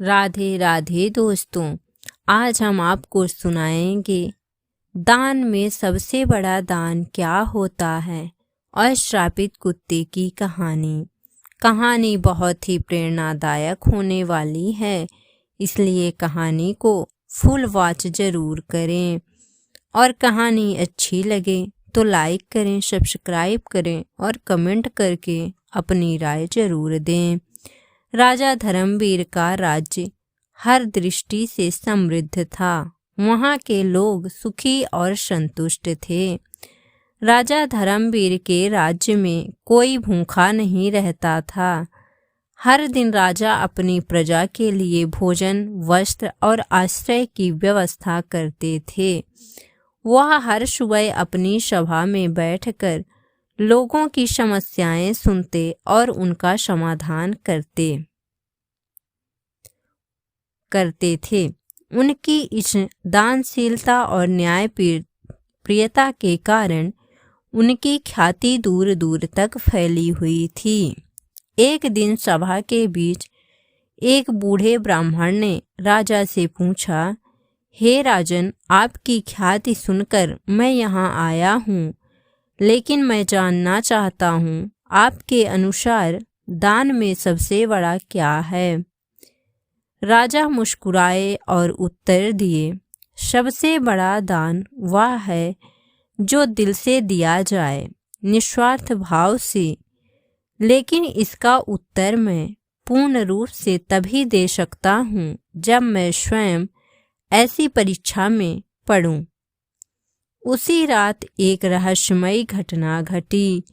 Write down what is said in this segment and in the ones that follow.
राधे राधे दोस्तों, आज हम आपको सुनाएंगे दान में सबसे बड़ा दान क्या होता है और श्रापित कुत्ते की कहानी। कहानी बहुत ही प्रेरणादायक होने वाली है, इसलिए कहानी को फुल वॉच जरूर करें और कहानी अच्छी लगे तो लाइक करें, सब्सक्राइब करें और कमेंट करके अपनी राय जरूर दें। राजा धर्मवीर का राज्य हर दृष्टि से समृद्ध था। वहाँ के लोग सुखी और संतुष्ट थे। राजा धर्मवीर के राज्य में कोई भूखा नहीं रहता था। हर दिन राजा अपनी प्रजा के लिए भोजन, वस्त्र और आश्रय की व्यवस्था करते थे। वह हर सुबह अपनी सभा में बैठकर लोगों की समस्याएं सुनते और उनका समाधान करते थे। उनकी इस दानशीलता और न्यायप्रियता के कारण उनकी ख्याति दूर दूर तक फैली हुई थी। एक दिन सभा के बीच एक बूढ़े ब्राह्मण ने राजा से पूछा, हे राजन, आपकी ख्याति सुनकर मैं यहाँ आया हूँ, लेकिन मैं जानना चाहता हूँ आपके अनुसार दान में सबसे बड़ा क्या है। राजा मुस्कुराए और उत्तर दिए, सबसे बड़ा दान वह है जो दिल से दिया जाए, निस्वार्थ भाव से। लेकिन इसका उत्तर मैं पूर्ण रूप से तभी दे सकता हूँ जब मैं स्वयं ऐसी परीक्षा में पड़ूं। उसी रात एक रहस्यमयी घटना घटी।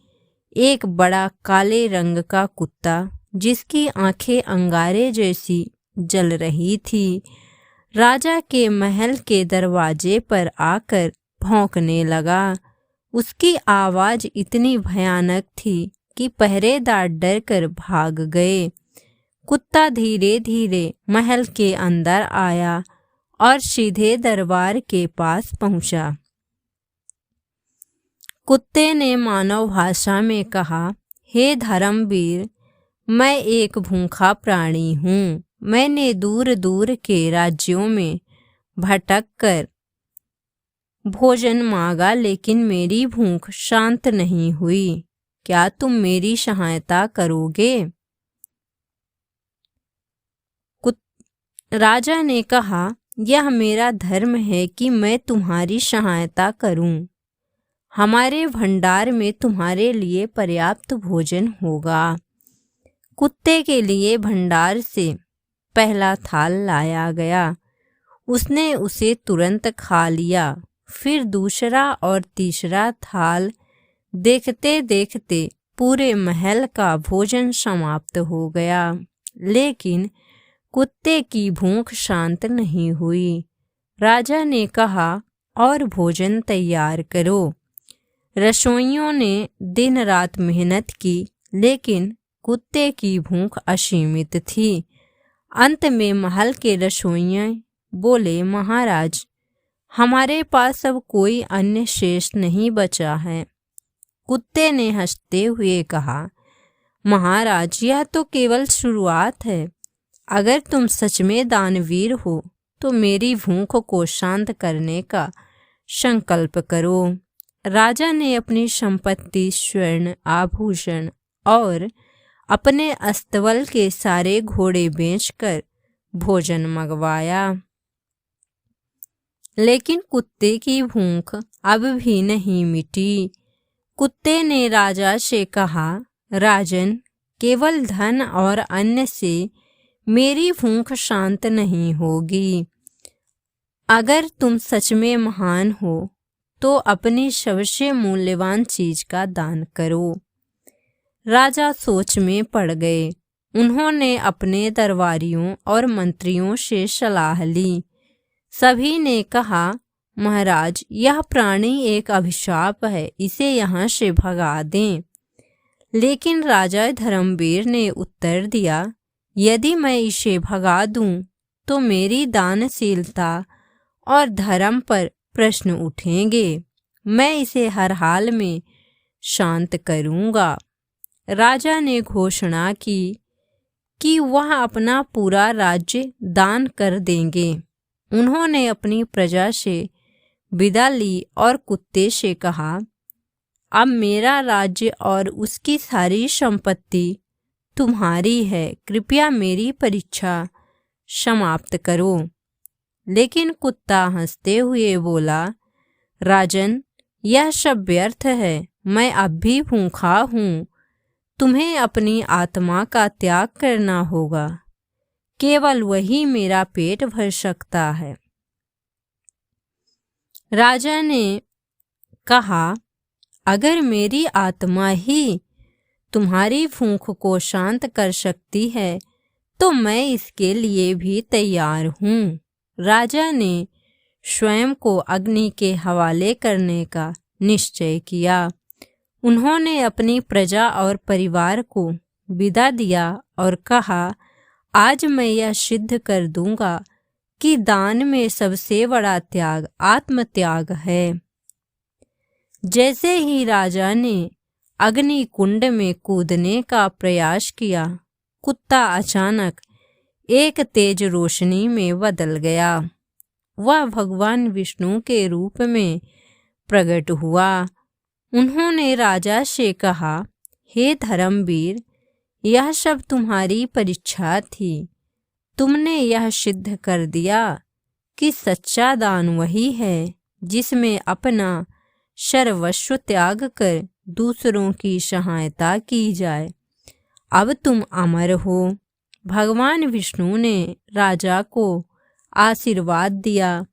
एक बड़ा काले रंग का कुत्ता, जिसकी आंखें अंगारे जैसी जल रही थी, राजा के महल के दरवाजे पर आकर भौंकने लगा। उसकी आवाज इतनी भयानक थी कि पहरेदार डरकर भाग गए। कुत्ता धीरे धीरे महल के अंदर आया और सीधे दरबार के पास पहुंचा। कुत्ते ने मानव भाषा में कहा, हे धर्मवीर, मैं एक भूखा प्राणी हूँ। मैंने दूर दूर के राज्यों में भटक कर भोजन मांगा, लेकिन मेरी भूख शांत नहीं हुई। क्या तुम मेरी सहायता करोगे? राजा ने कहा, यह मेरा धर्म है कि मैं तुम्हारी सहायता करूं। हमारे भंडार में तुम्हारे लिए पर्याप्त भोजन होगा। कुत्ते के लिए भंडार से पहला थाल लाया गया। उसने उसे तुरंत खा लिया। फिर दूसरा और तीसरा थाल। देखते देखते पूरे महल का भोजन समाप्त हो गया, लेकिन कुत्ते की भूख शांत नहीं हुई। राजा ने कहा, और भोजन तैयार करो। रसोइयों ने दिन रात मेहनत की, लेकिन कुत्ते की भूख असीमित थी। अंत में महल के रसोइये बोले, महाराज, हमारे पास अब कोई अन्य शेष नहीं बचा है। कुत्ते ने हंसते हुए कहा, महाराज, यह तो केवल शुरुआत है। अगर तुम सच में दानवीर हो तो मेरी भूख को शांत करने का संकल्प करो। राजा ने अपनी संपत्ति, स्वर्ण आभूषण और अपने अस्तबल के सारे घोड़े बेचकर भोजन मंगवाया, लेकिन कुत्ते की भूख अब भी नहीं मिटी। कुत्ते ने राजा से कहा, राजन, केवल धन और अन्न से मेरी भूख शांत नहीं होगी। अगर तुम सच में महान हो तो अपनी सबसे मूल्यवान चीज का दान करो। राजा सोच में पड़ गए। उन्होंने अपने दरबारियों और मंत्रियों से सलाह ली। सभी ने कहा, महाराज, यह प्राणी एक अभिशाप है, इसे यहाँ से भगा दें। लेकिन राजा धर्मवीर ने उत्तर दिया, यदि मैं इसे भगा दूं तो मेरी दानशीलता और धर्म पर प्रश्न उठेंगे। मैं इसे हर हाल में शांत करूंगा। राजा ने घोषणा की कि वह अपना पूरा राज्य दान कर देंगे। उन्होंने अपनी प्रजा से विदा ली और कुत्ते से कहा, अब मेरा राज्य और उसकी सारी संपत्ति तुम्हारी है, कृपया मेरी परीक्षा समाप्त करो। लेकिन कुत्ता हंसते हुए बोला, राजन, यह सब व्यर्थ है, मैं अब भी भूखा हूँ। तुम्हें अपनी आत्मा का त्याग करना होगा, केवल वही मेरा पेट भर सकता है। राजा ने कहा, अगर मेरी आत्मा ही तुम्हारी भूख को शांत कर सकती है तो मैं इसके लिए भी तैयार हूँ। राजा ने स्वयं को अग्नि के हवाले करने का निश्चय किया। उन्होंने अपनी प्रजा और परिवार को विदा दिया और कहा, आज मैं यह सिद्ध कर दूंगा कि दान में सबसे बड़ा त्याग आत्मत्याग है। जैसे ही राजा ने अग्नि कुंड में कूदने का प्रयास किया, कुत्ता अचानक एक तेज रोशनी में बदल गया। वह भगवान विष्णु के रूप में प्रकट हुआ। उन्होंने राजा से कहा, हे धर्मवीर, यह सब तुम्हारी परीक्षा थी। तुमने यह सिद्ध कर दिया कि सच्चा दान वही है जिसमें अपना सर्वस्व त्याग कर दूसरों की सहायता की जाए। अब तुम अमर हो। भगवान विष्णु ने राजा को आशीर्वाद दिया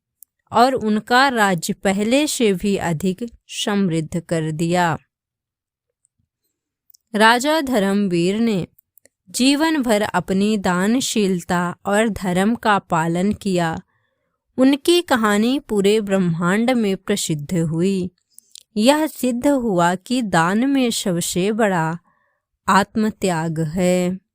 और उनका राज्य पहले से भी अधिक समृद्ध कर दिया। राजा धर्मवीर ने जीवन भर अपनी दानशीलता और धर्म का पालन किया। उनकी कहानी पूरे ब्रह्मांड में प्रसिद्ध हुई। यह सिद्ध हुआ कि दान में सबसे बड़ा आत्मत्याग है।